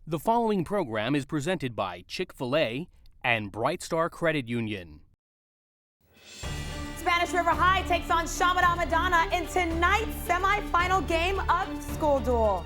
The following program is presented by Chick-fil-A and Bright Star Credit Union. Spanish River High takes on Chaminade-Madonna in tonight's semifinal game of School Duel.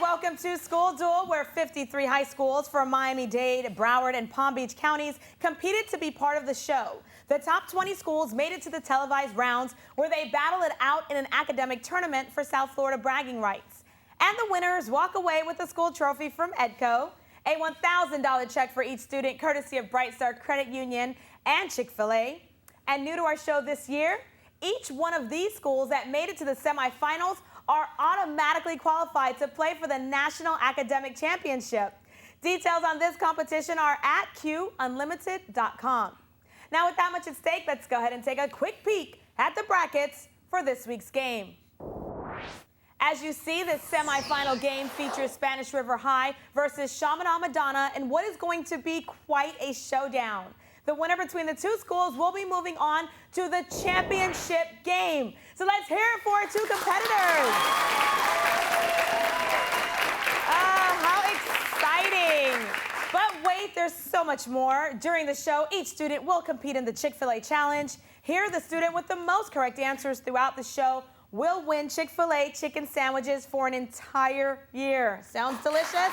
Welcome to School Duel, where 53 high schools from Miami-Dade, Broward, and Palm Beach counties competed to be part of the show. The top 20 schools made it to the televised rounds, where they battled it out in an academic tournament for South Florida bragging rights. And the winners walk away with a school trophy from EDCO, a $1,000 check for each student, courtesy of Bright Star Credit Union and Chick-fil-A. And new to our show this year, each one of these schools that made it to the semifinals are automatically qualified to play for the National Academic Championship. Details on this competition are at QUnlimited.com. Now, with that much at stake, let's go ahead and take a quick peek at the brackets for this week's game. As you see, this semifinal game features Spanish River High versus Chaminade-Madonna in what is going to be quite a showdown. The winner between the two schools will be moving on to the championship game. So let's hear it for our two competitors. How exciting. But wait, there's so much more. During the show, each student will compete in the Chick-fil-A challenge. Here, the student with the most correct answers throughout the show will win Chick-fil-A chicken sandwiches for an entire year. Sounds delicious?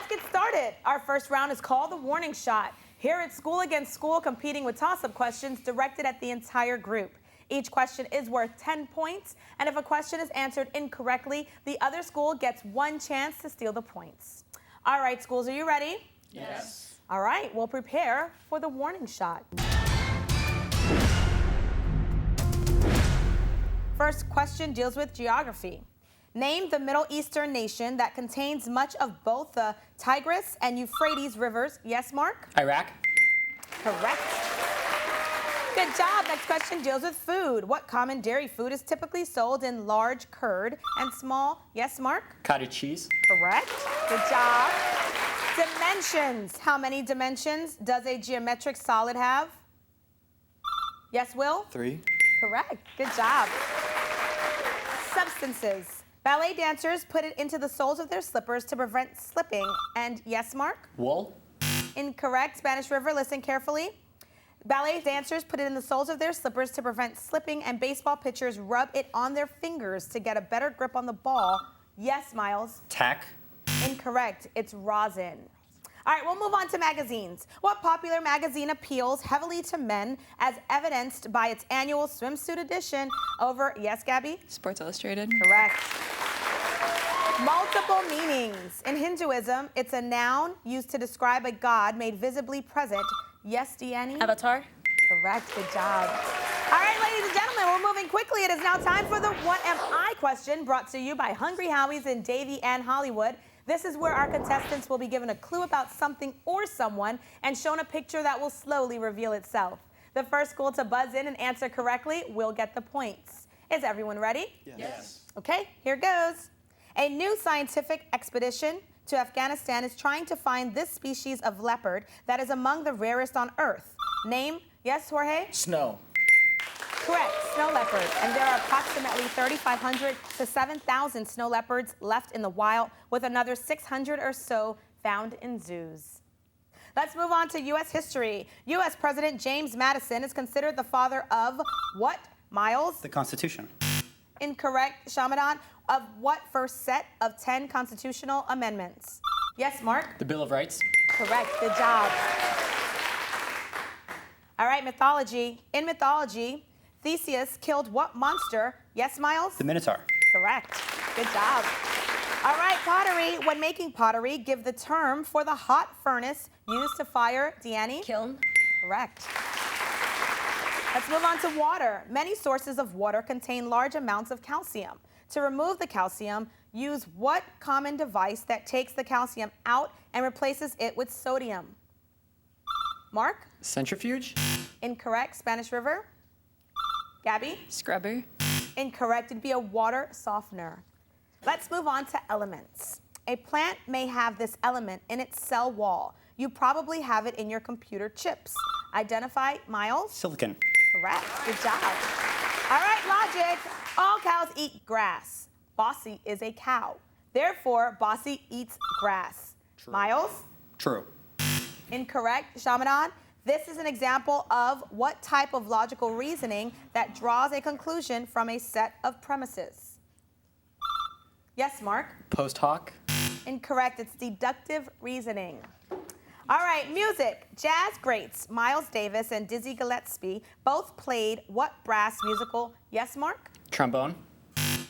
Get started. Our first round is called the warning shot. Here it's school against school, competing with toss-up questions directed at the entire group. Each question is worth 10 points, and if a question is answered incorrectly, the other school gets one chance to steal the points. All right, schools, are you ready? Yes. All right, we'll prepare for the warning shot. First question deals with geography. Name the Middle Eastern nation that contains much of both the Tigris and Euphrates rivers. Yes, Mark? Iraq. Correct. Good job. Next question deals with food. What common dairy food is typically sold in large curd and small? Yes, Mark? Cottage cheese. Correct. Good job. Dimensions. How many dimensions does a geometric solid have? Yes, Will? 3. Correct. Good job. Substances. Ballet dancers put it into the soles of their slippers to prevent slipping. And yes, Mark? Wool. Incorrect. Spanish River, listen carefully. Ballet dancers put it in the soles of their slippers to prevent slipping, and baseball pitchers rub it on their fingers to get a better grip on the ball. Yes, Miles? Tack. Incorrect. It's rosin. All right, we'll move on to magazines. What popular magazine appeals heavily to men, as evidenced by its annual swimsuit edition over, yes, Gabby? Sports Illustrated. Correct. Multiple meanings. In Hinduism, it's a noun used to describe a god made visibly present. Yes, Deanne? Avatar. Correct. Good job. All right, ladies and gentlemen, we're moving quickly. It is now time for the What Am I question, brought to you by Hungry Howie's in Davie and Hollywood. This is where our contestants will be given a clue about something or someone and shown a picture that will slowly reveal itself. The first school to buzz in and answer correctly will get the points. Is everyone ready? Yes. Okay, here goes. A new scientific expedition to Afghanistan is trying to find this species of leopard that is among the rarest on Earth. Name, yes, Jorge? Snow. Correct, snow leopard. And there are approximately 3,500 to 7,000 snow leopards left in the wild, with another 600 or so found in zoos. Let's move on to U.S. history. U.S. President James Madison is considered the father of what, Miles? The Constitution. Incorrect, Chaminade. Of what first set of 10 constitutional amendments? Yes, Mark? The Bill of Rights. Correct, good job. All right, mythology. In mythology, Theseus killed what monster? Yes, Miles? The Minotaur. Correct. Good job. All right, pottery. When making pottery, give the term for the hot furnace used to fire, Deanne? Kiln. Correct. Let's move on to water. Many sources of water contain large amounts of calcium. To remove the calcium, Use what common device that takes the calcium out and replaces it with sodium? Mark? Centrifuge. Incorrect. Spanish River? Gabby? Scrubber. Incorrect. It'd be a water softener. Let's move on to elements. A plant may have this element in its cell wall. You probably have it in your computer chips. Identify, Miles? Silicon. Correct. Good job. All right, logic. All cows eat grass. Bossy is a cow. Therefore, Bossy eats grass. True. Miles? True. Incorrect. Chaminade? This is an example of what type of logical reasoning that draws a conclusion from a set of premises? Yes, Mark? Post hoc. Incorrect. It's deductive reasoning. All right, music. Jazz greats Miles Davis and Dizzy Gillespie both played what brass musical? Yes, Mark? Trombone.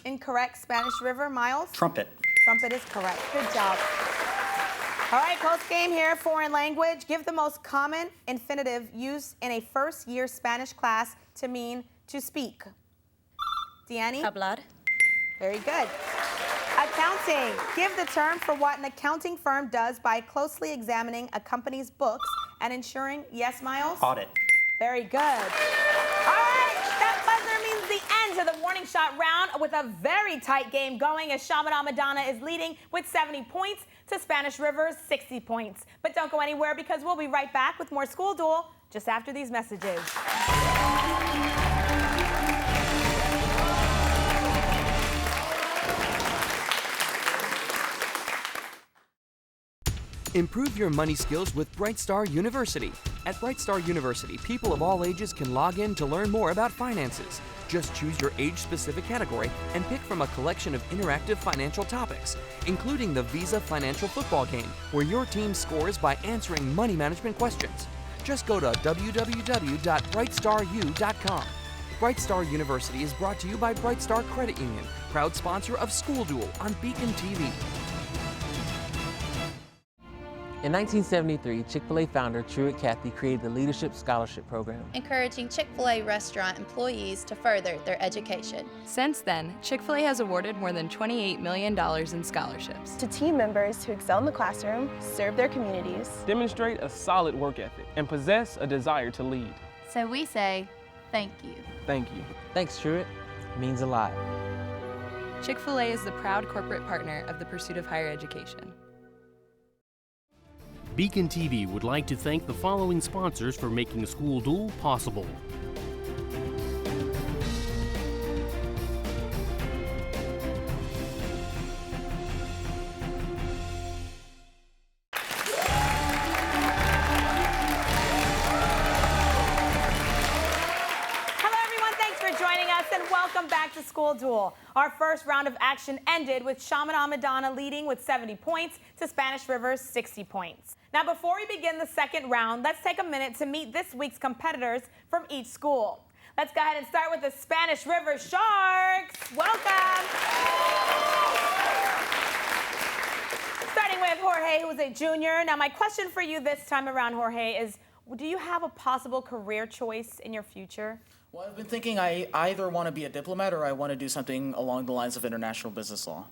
Incorrect. Spanish River, Miles? Trumpet. Trumpet is correct. Good job. All right, close game here. Foreign language. Give the most common infinitive used in a first-year Spanish class to mean to speak. Deannie? Hablar. Very good. Accounting. Give the term for what an accounting firm does by closely examining a company's books and ensuring, yes, Miles? Audit. Very good. All right, that buzzer means the end of the warning shot round with a very tight game going as Chaminade-Madonna is leading with 70 points to Spanish River's 60 points. But don't go anywhere because we'll be right back with more School Duel just after these messages. Improve your money skills with Brightstar University. At Brightstar University, people of all ages can log in to learn more about finances. Just choose your age-specific category and pick from a collection of interactive financial topics, including the Visa Financial Football Game, where your team scores by answering money management questions. Just go to www.brightstaru.com. Brightstar University is brought to you by Brightstar Credit Union, proud sponsor of School Duel on BECON-TV. In 1973, Chick-fil-A founder Truett Cathy created the Leadership Scholarship Program, encouraging Chick-fil-A restaurant employees to further their education. Since then, Chick-fil-A has awarded more than $28 million in scholarships to team members who excel in the classroom, serve their communities, demonstrate a solid work ethic, and possess a desire to lead. So we say, thank you. Thank you. Thanks, Truett. It means a lot. Chick-fil-A is the proud corporate partner of the pursuit of higher education. BECON-TV would like to thank the following sponsors for making School Duel possible. School Duel. Our first round of action ended with Chaminade-Madonna leading with 70 points to Spanish River's 60 points. Now, before we begin the second round, let's take a minute to meet this week's competitors from each school. Let's go ahead and start with the Spanish River Sharks. Welcome. Starting with Jorge, who's a junior. Now, my question for you this time around, Jorge, is do you have a possible career choice in your future? Well, I've been thinking I either want to be a diplomat or I want to do something along the lines of international business law.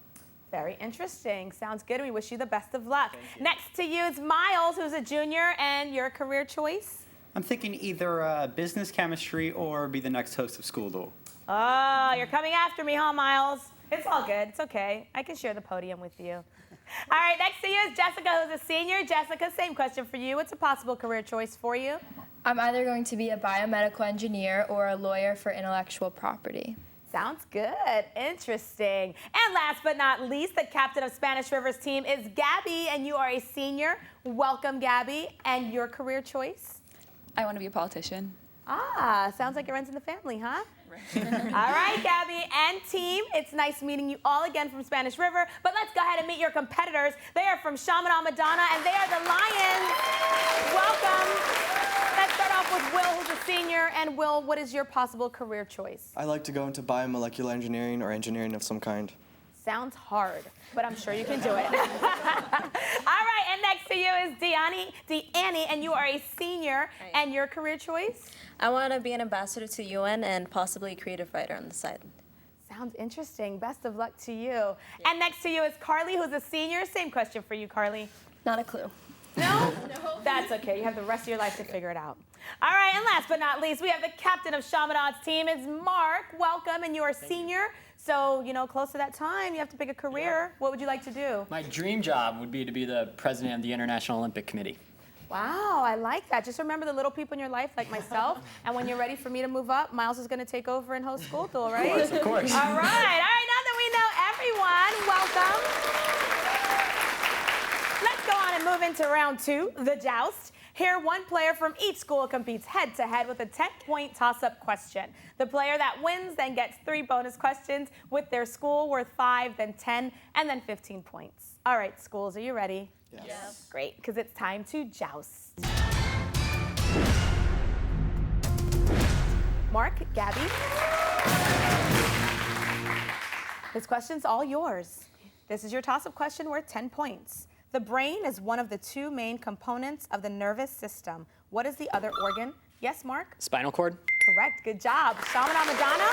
Very interesting. Sounds good. We wish you the best of luck. Next to you is Miles, who's a junior, and your career choice? I'm thinking either business chemistry or be the next host of School Duel. Oh, you're coming after me, huh, Miles? It's all good. It's okay. I can share the podium with you. All right, next to you is Jessica, who's a senior. Jessica, same question for you. What's a possible career choice for you? I'm either going to be a biomedical engineer or a lawyer for intellectual property. Sounds good. Interesting. And last but not least, the captain of Spanish River's team is Gabby, and you are a senior. Welcome, Gabby. And your career choice? I want to be a politician. Ah, sounds like it runs in the family, huh? All right, Gabby and team, it's nice meeting you all again from Spanish River, but let's go ahead and meet your competitors. They are from Chaminade-Madonna, and they are the Lions. Welcome. Let's start off with Will, who's a senior. And Will, what is your possible career choice? I like to go into biomolecular engineering or engineering of some kind. Sounds hard, but I'm sure you can do it. All right, and next to you is Deannie, and you are a senior. Right. And your career choice? I want to be an ambassador to the UN and possibly a creative writer on the side. Sounds interesting. Best of luck to you. And next to you is Carly, who's a senior. Same question for you, Carly. Not a clue. No? No. That's okay. You have the rest of your life to figure it out. All right, and last but not least, we have the captain of Chaminade's team. It's Mark. Welcome, and you're a senior. So, you know, close to that time, you have to pick a career. What would you like to do? My dream job would be to be the president of the International Olympic Committee. Wow, I like that. Just remember the little people in your life, like myself. And when you're ready for me to move up, Miles is going to take over and host School Duel, right? Of course. All right. Now that we know everyone, welcome. Let's go on and move into round 2, the joust. Here, one player from each school competes head-to-head with a 10-point toss-up question. The player that wins then gets 3 bonus questions with their school worth 5, then 10, and then 15 points. All right, schools, are you ready? Yes. Great, because it's time to joust. Mark, Gabby. This question's all yours. This is your toss-up question worth 10 points. The brain is one of the 2 main components of the nervous system. What is the other organ? Yes, Mark? Spinal cord. Correct. Good job. Chaminade-Madonna.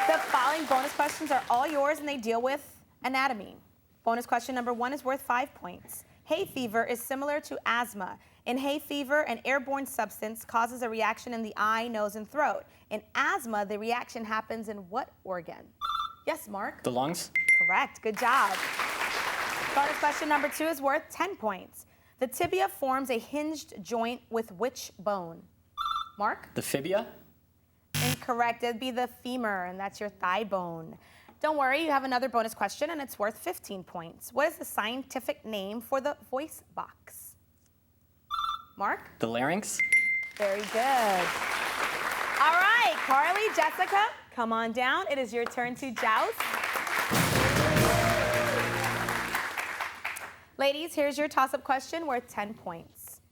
The following bonus questions are all yours, and they deal with anatomy. Bonus question number 1 is worth 5 points. Hay fever is similar to asthma. In hay fever, an airborne substance causes a reaction in the eye, nose, and throat. In asthma, the reaction happens in what organ? Yes, Mark? The lungs. Correct. Good job. Bonus question number 2 is worth 10 points. The tibia forms a hinged joint with which bone? Mark? The fibia. Incorrect. It'd be the femur, and that's your thigh bone. Don't worry, you have another bonus question, and it's worth 15 points. What is the scientific name for the voice box? Mark? The larynx. Very good. All right, Carly, Jessica, come on down. It is your turn to joust. Ladies, here's your toss-up question worth 10 points.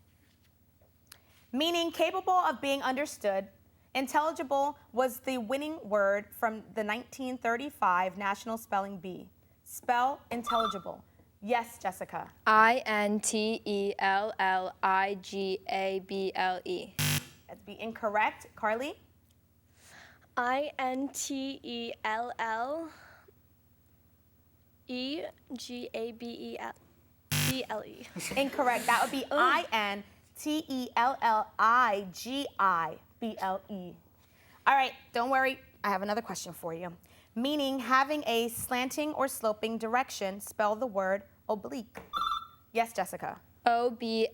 Meaning capable of being understood, intelligible was the winning word from the 1935 National Spelling Bee. Spell intelligible. Yes, Jessica. INTELLIGABLE. That'd be incorrect. Carly? INTELLIGABELE. Incorrect. That would be INTELLIGIBLE. All right, don't worry. I have another question for you. Meaning having a slanting or sloping direction, spell the word oblique. Yes, Jessica. OBLIQUE.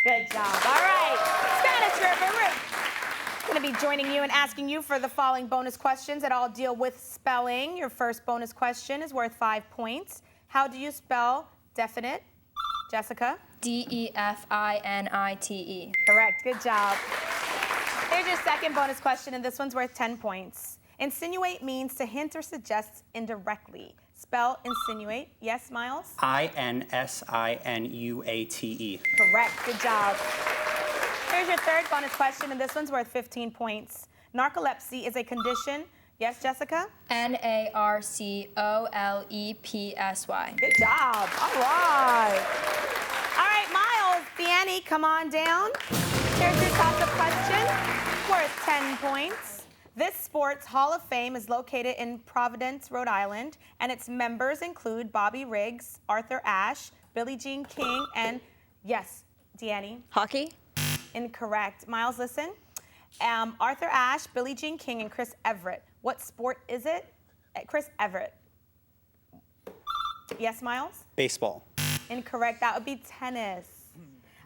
Good job. All right, Spanish River. We're going to be joining you and asking you for the following bonus questions that all deal with spelling. Your first bonus question is worth 5 points. How do you spell definite? Jessica? DEFINITE. Correct. Good job. Here's your second bonus question, and this one's worth 10 points. Insinuate means to hint or suggest indirectly. Spell insinuate. Yes, Miles? INSINUATE. Correct. Good job. Here's your third bonus question, and this one's worth 15 points. Narcolepsy is a condition. Yes, Jessica? NARCOLEPSY. Good job. All right. All right, Miles, Danny, come on down. Here's your toss-up question worth 10 points. This sports Hall of Fame is located in Providence, Rhode Island, and its members include Bobby Riggs, Arthur Ashe, Billie Jean King, and, yes, Deanne? Hockey? Incorrect. Miles, listen. Arthur Ashe, Billie Jean King, and Chris Everett. What sport is it? Chris Everett. Yes, Miles? Baseball. Incorrect. That would be tennis.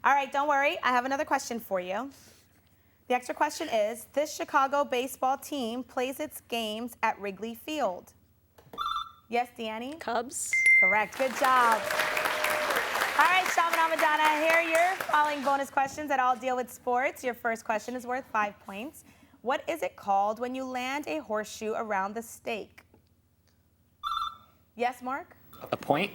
All right, don't worry. I have another question for you. The extra question is, this Chicago baseball team plays its games at Wrigley Field. Yes, Deanne? Cubs? Correct. Good job. All right, Chaminade-Madonna, here are your following bonus questions that all deal with sports. Your first question is worth 5 points. What is it called when you land a horseshoe around the stake? Yes, Mark? A point.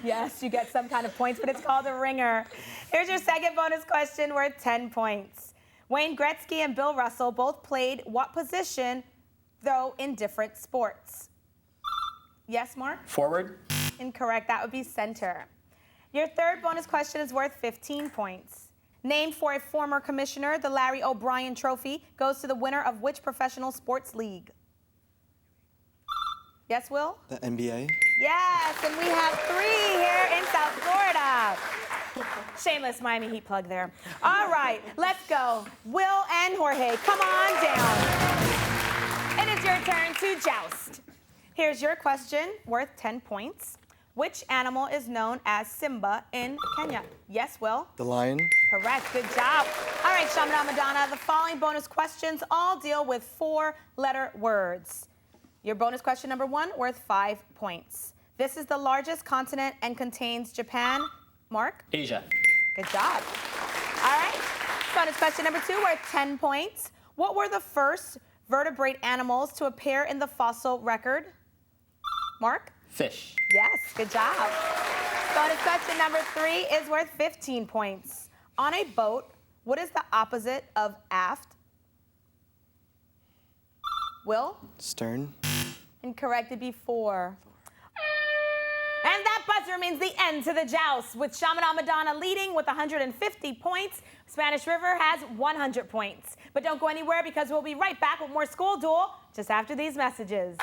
Yes, you get some kind of points, but it's called a ringer. Here's your second bonus question worth 10 points. Wayne Gretzky and Bill Russell both played what position, though in different sports? Yes, Mark? Forward. Incorrect. That would be center. Your third bonus question is worth 15 points. Named for a former commissioner, the Larry O'Brien Trophy goes to the winner of which professional sports league? Yes, Will? The NBA. Yes, and we have 3 here in South Florida. Shameless Miami Heat plug there. All right, let's go. Will and Jorge, come on down. It is your turn to joust. Here's your question, worth 10 points. Which animal is known as Simba in Kenya? Yes, Will? The lion. Correct, good job. All right, Chaminade-Madonna, the following bonus questions all deal with 4-letter words. Your bonus question number 1, worth 5 points. This is the largest continent and contains Japan. Mark? Asia. Good job. All right, bonus question number 2, worth 10 points. What were the first vertebrate animals to appear in the fossil record? Mark? Fish. Yes, good job. Bonus question number 3 is worth 15 points. On a boat, what is the opposite of aft? Will? Stern. Incorrect, it'd be fore. And that buzzer means the end to the joust, with Chaminade-Madonna leading with 150 points. Spanish River has 100 points. But don't go anywhere because we'll be right back with more School Duel just after these messages.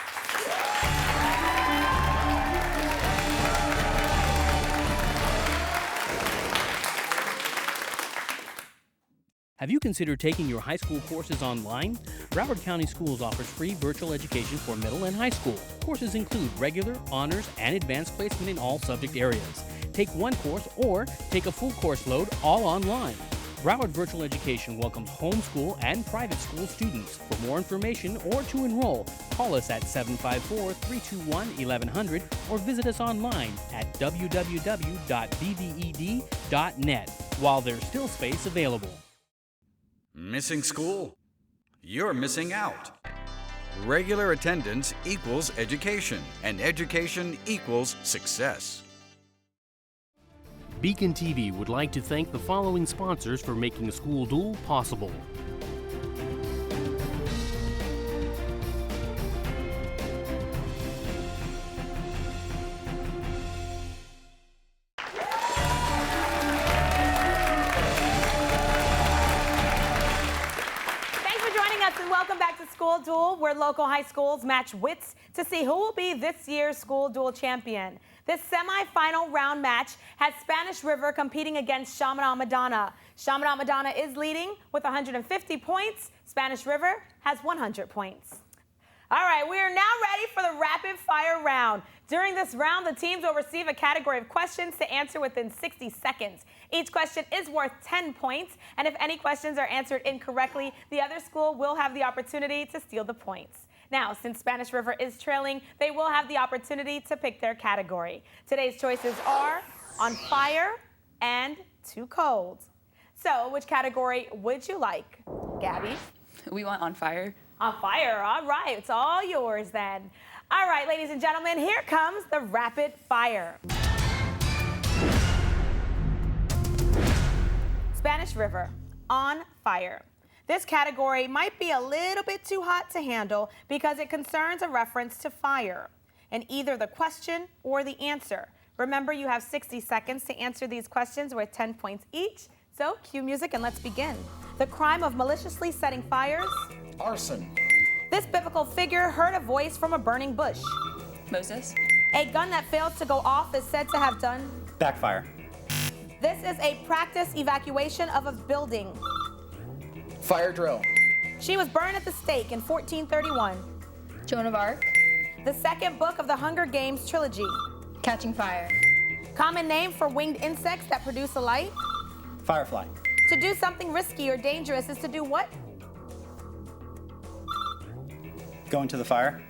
Have you considered taking your high school courses online? Broward County Schools offers free virtual education for middle and high school. Courses include regular, honors, and advanced placement in all subject areas. Take one course or take a full course load all online. Broward Virtual Education welcomes homeschool and private school students. For more information or to enroll, call us at 754-321-1100 or visit us online at www.bbed.net while there's still space available. Missing school? You're missing out. Regular attendance equals education, and education equals success. BECON-TV would like to thank the following sponsors for making School Duel possible. School Duel, where local high schools match wits to see who will be this year's School Duel champion. This semi-final round match has Spanish River competing against Chaminade-Madonna. Chaminade-Madonna is leading with 150 points. Spanish River has 100 points. All right, we are now ready for the rapid fire round. During this round, the teams will receive a category of questions to answer within 60 seconds. Each question is worth 10 points, and if any questions are answered incorrectly, the other school will have the opportunity to steal the points. Now, since Spanish River is trailing, they will have the opportunity to pick their category. Today's choices are on fire and too cold. So, which category would you like? Gabby? We want on fire. On fire, all right, it's all yours then. All right, ladies and gentlemen, here comes the rapid fire. Spanish River, on fire. This category might be a little bit too hot to handle because it concerns a reference to fire in either the question or the answer. Remember, you have 60 seconds to answer these questions worth 10 points each. So, cue music and let's begin. The crime of maliciously setting fires. Arson. This biblical figure heard a voice from a burning bush. Moses. A gun that fails to go off is said to have done. Backfire. This is a practice evacuation of a building. Fire drill. She was burned at the stake in 1431. Joan of Arc. The second book of the Hunger Games trilogy. Catching fire. Common name for winged insects that produce a light. Firefly. To do something risky or dangerous is to do what? Go into the fire.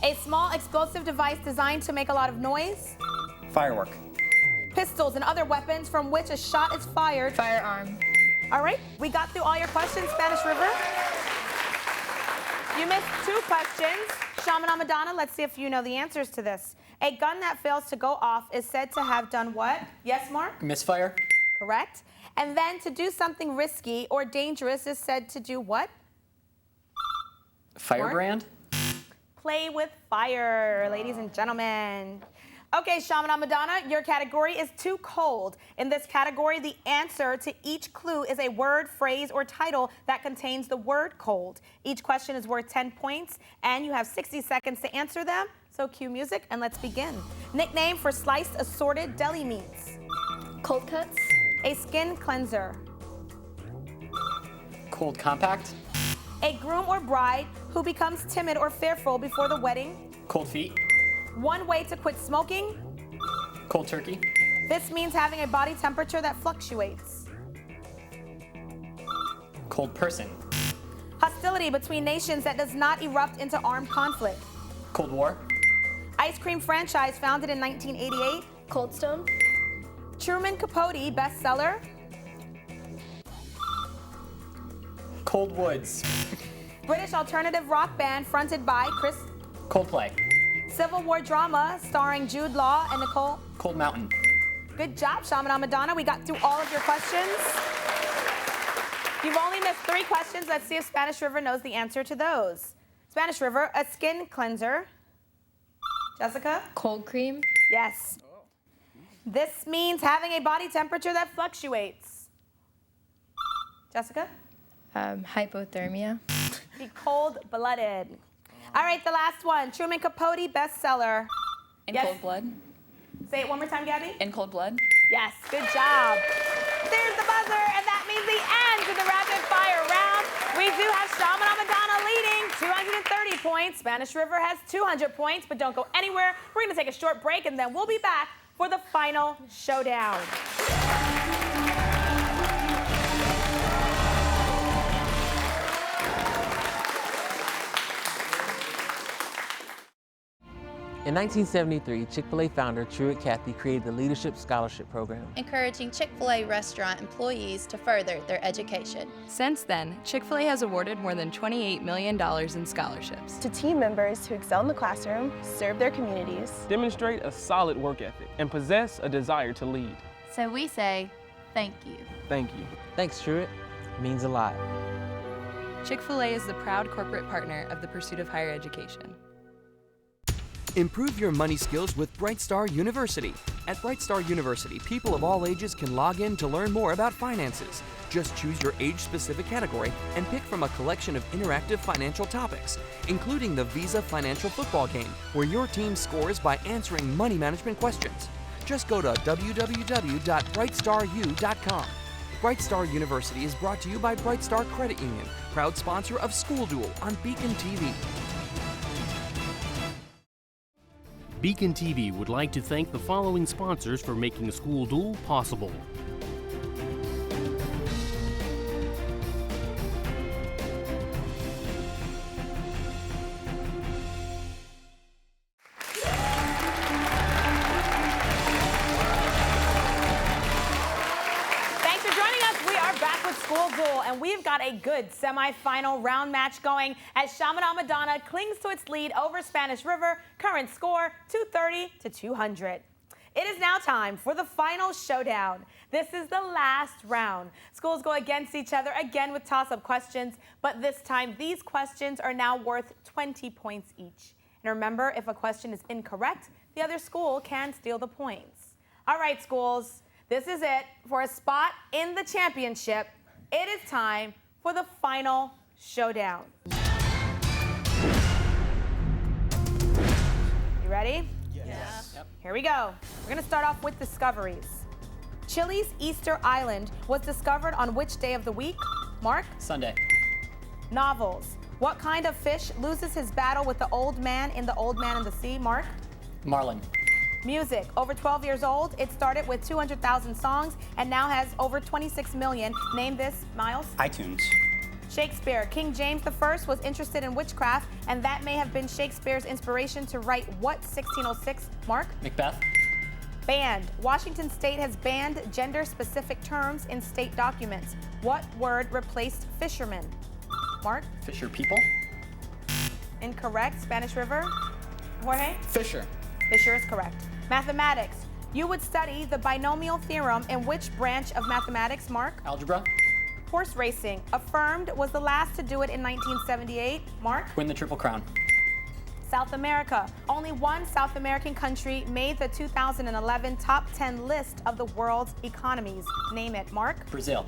A small explosive device designed to make a lot of noise. Firework. Pistols and other weapons from which a shot is fired. Firearm. All right, we got through all your questions, Spanish River. You missed 2 questions. Chaminade-Madonna, let's see if you know the answers to this. A gun that fails to go off is said to have done what? Yes, Mark? Misfire. Correct. And then to do something risky or dangerous is said to do what? Firebrand. Play with fire, ladies and gentlemen. Okay, Chaminade-Madonna, your category is too cold. In this category, the answer to each clue is a word, phrase, or title that contains the word cold. Each question is worth 10 points, and you have 60 seconds to answer them. So cue music, and let's begin. Nickname for sliced assorted deli meats. Cold cuts. A skin cleanser. Cold compact. A groom or bride who becomes timid or fearful before the wedding. Cold feet. One way to quit smoking. Cold turkey. This means having a body temperature that fluctuates. Cold person. Hostility between nations that does not erupt into armed conflict. Cold war. Ice cream franchise founded in 1988. Cold Stone. Truman Capote bestseller. Cold woods. British alternative rock band fronted by Chris. Coldplay. Civil War drama starring Jude Law and Nicole. Cold mountain. Good job, Chaminade-Madonna. We got through all of your questions. You've only missed 3 questions. Let's see if Spanish River knows the answer to those. Spanish River, a skin cleanser. Jessica? Cold cream. Yes. This means having a body temperature that fluctuates. Jessica? Hypothermia. Be cold-blooded. All right, the last one. Truman Capote bestseller. In Cold Blood. Say it one more time, Gabby. In Cold Blood. Yes, good job. There's the buzzer, and that means the end of the rapid fire round. We do have Chaminade-Madonna leading, 230 points. Spanish River has 200 points, but don't go anywhere. We're going to take a short break, and then we'll be back for the final showdown. In 1973, Chick-fil-A founder Truett Cathy created the Leadership Scholarship Program, encouraging Chick-fil-A restaurant employees to further their education. Since then, Chick-fil-A has awarded more than $28 million in scholarships to team members who excel in the classroom, serve their communities, demonstrate a solid work ethic, and possess a desire to lead. So we say, thank you. Thank you. Thanks, Truett. It means a lot. Chick-fil-A is the proud corporate partner of the pursuit of higher education. Improve your money skills with Bright Star University. At Bright Star University, people of all ages can log in to learn more about finances. Just choose your age-specific category and pick from a collection of interactive financial topics, including the Visa Financial Football Game, where your team scores by answering money management questions. Just go to www.brightstaru.com. Bright Star University is brought to you by Bright Star Credit Union, proud sponsor of School Duel on BECON-TV. BECON-TV would like to thank the following sponsors for making School Duel possible. Thanks for joining us. We are back with School Duel, and we've got a good semifinal round match going as Chaminade-Madonna clings to its lead over Spanish River. Current score 230 to 200. It is now time for the final showdown. This is the last round. Schools go against each other again with toss-up questions, but this time these questions are now worth 20 points each. And remember, if a question is incorrect, the other school can steal the points. All right, schools, this is it for a spot in the championship. It is time for the final showdown. You ready? Yes. Yep. Here we go. We're going to start off with discoveries. Chile's Easter Island was discovered on which day of the week? Mark? Sunday. Novels. What kind of fish loses his battle with the old man in The Old Man and the Sea? Mark? Marlin. Music. Over 12 years old, it started with 200,000 songs and now has over 26 million. Name this, Miles. iTunes. Shakespeare. King James I was interested in witchcraft, and that may have been Shakespeare's inspiration to write what 1606? Mark? Macbeth. Banned. Washington State has banned gender-specific terms in state documents. What word replaced fisherman? Mark? Fisher people. Incorrect. Spanish River. Jorge? Fisher. Fisher is correct. Mathematics. You would study the binomial theorem in which branch of mathematics, Mark? Algebra. Horse racing. Affirmed was the last to do it in 1978. Mark? Win the Triple Crown. South America. Only one South American country made the 2011 top 10 list of the world's economies. Name it, Mark. Brazil.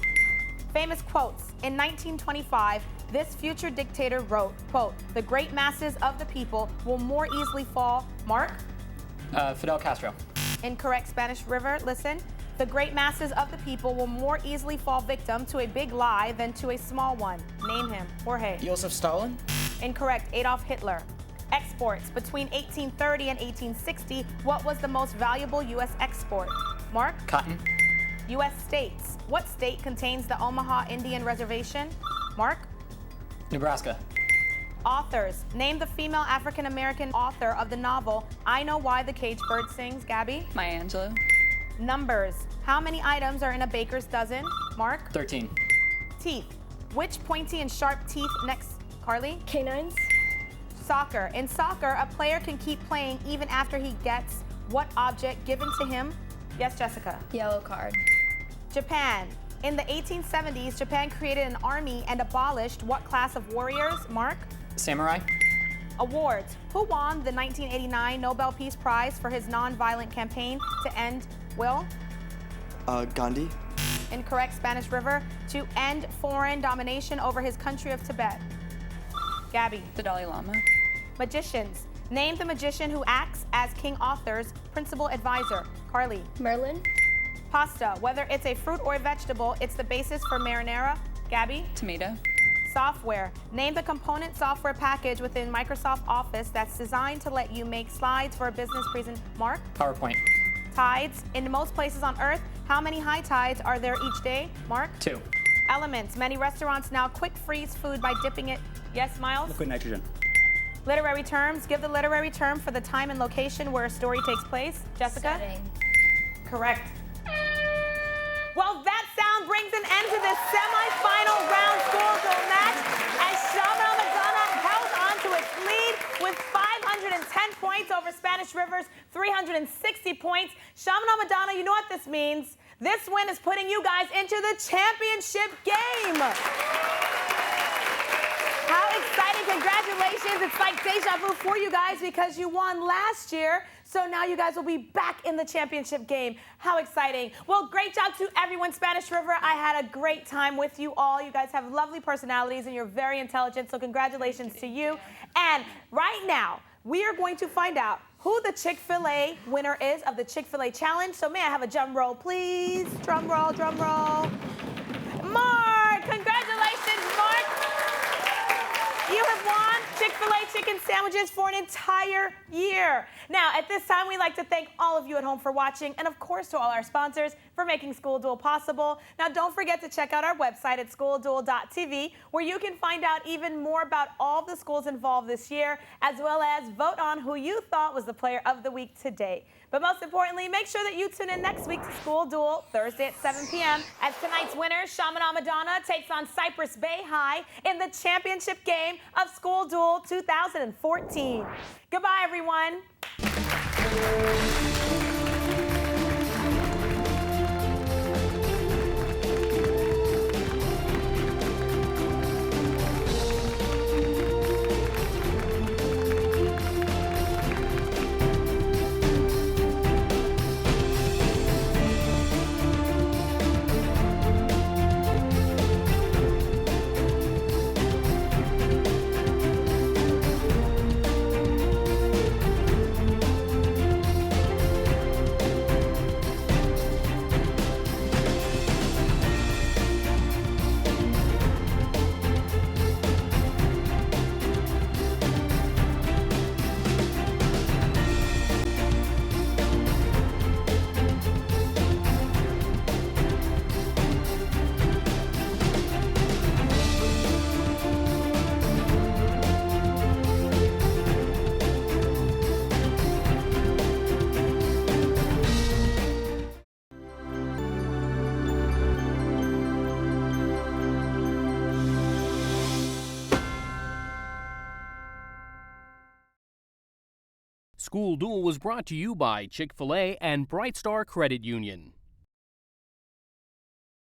Famous quotes. In 1925, this future dictator wrote, quote, "The great masses of the people will more easily fall." Mark? Fidel Castro. Incorrect. Spanish River, listen. The great masses of the people will more easily fall victim to a big lie than to a small one. Name him. Jorge. Joseph Stalin. Incorrect. Adolf Hitler. Exports. Between 1830 and 1860, what was the most valuable U.S. export? Mark? Cotton. U.S. states. What state contains the Omaha Indian Reservation? Mark? Nebraska. Authors. Name the female African-American author of the novel I Know Why the Caged Bird Sings. Gabby? Maya Angelou. Numbers. How many items are in a baker's dozen? Mark? 13. Teeth. Which pointy and sharp teeth next? Carly? Canines. Soccer. In soccer, a player can keep playing even after he gets what object given to him? Yes, Jessica. Yellow card. Japan. In the 1870s, Japan created an army and abolished what class of warriors? Mark? Samurai. Awards. Who won the 1989 Nobel Peace Prize for his nonviolent campaign to end, Will? Gandhi. Incorrect. Spanish River. To end foreign domination over his country of Tibet. Gabby. The Dalai Lama. Magicians. Name the magician who acts as King Arthur's principal advisor. Carly. Merlin. Pasta. Whether it's a fruit or a vegetable, it's the basis for marinara. Gabby. Tomato. Software. Name the component software package within Microsoft Office that's designed to let you make slides for a business presentation. Mark? PowerPoint. Tides. In most places on Earth, how many high tides are there each day? Mark? 2. Elements. Many restaurants now quick freeze food by dipping it. Yes, Miles? Liquid nitrogen. Literary terms. Give the literary term for the time and location where a story takes place. Jessica? Setting. Correct. Well, that sound brings an end to this semifinal round school duel match as Chaminade-Madonna held on to its lead with 510 points over Spanish River's 360 points. Chaminade-Madonna, you know what this means. This win is putting you guys into the championship game. How exciting, congratulations. It's like deja vu for you guys because you won last year. So now you guys will be back in the championship game. How exciting. Well, great job to everyone, Spanish River. I had a great time with you all. You guys have lovely personalities and you're very intelligent, so congratulations to you. And right now, we are going to find out who the Chick-fil-A winner is of the Chick-fil-A Challenge. So may I have a drum roll, please? Drum roll, drum roll. Mark, congratulations, Mark. You have won Chick-fil-A chicken sandwiches for an entire year. Now, at this time, we'd like to thank all of you at home for watching, and of course to all our sponsors for making School Duel possible. Now, don't forget to check out our website at schoolduel.tv, where you can find out even more about all of the schools involved this year, as well as vote on who you thought was the player of the week today. But most importantly, make sure that you tune in next week to School Duel, Thursday at 7 p.m. as tonight's winner, Chaminade-Madonna, takes on Cypress Bay High in the championship game of School Duel 2014. Goodbye, everyone. School Duel was brought to you by Chick-fil-A and Bright Star Credit Union.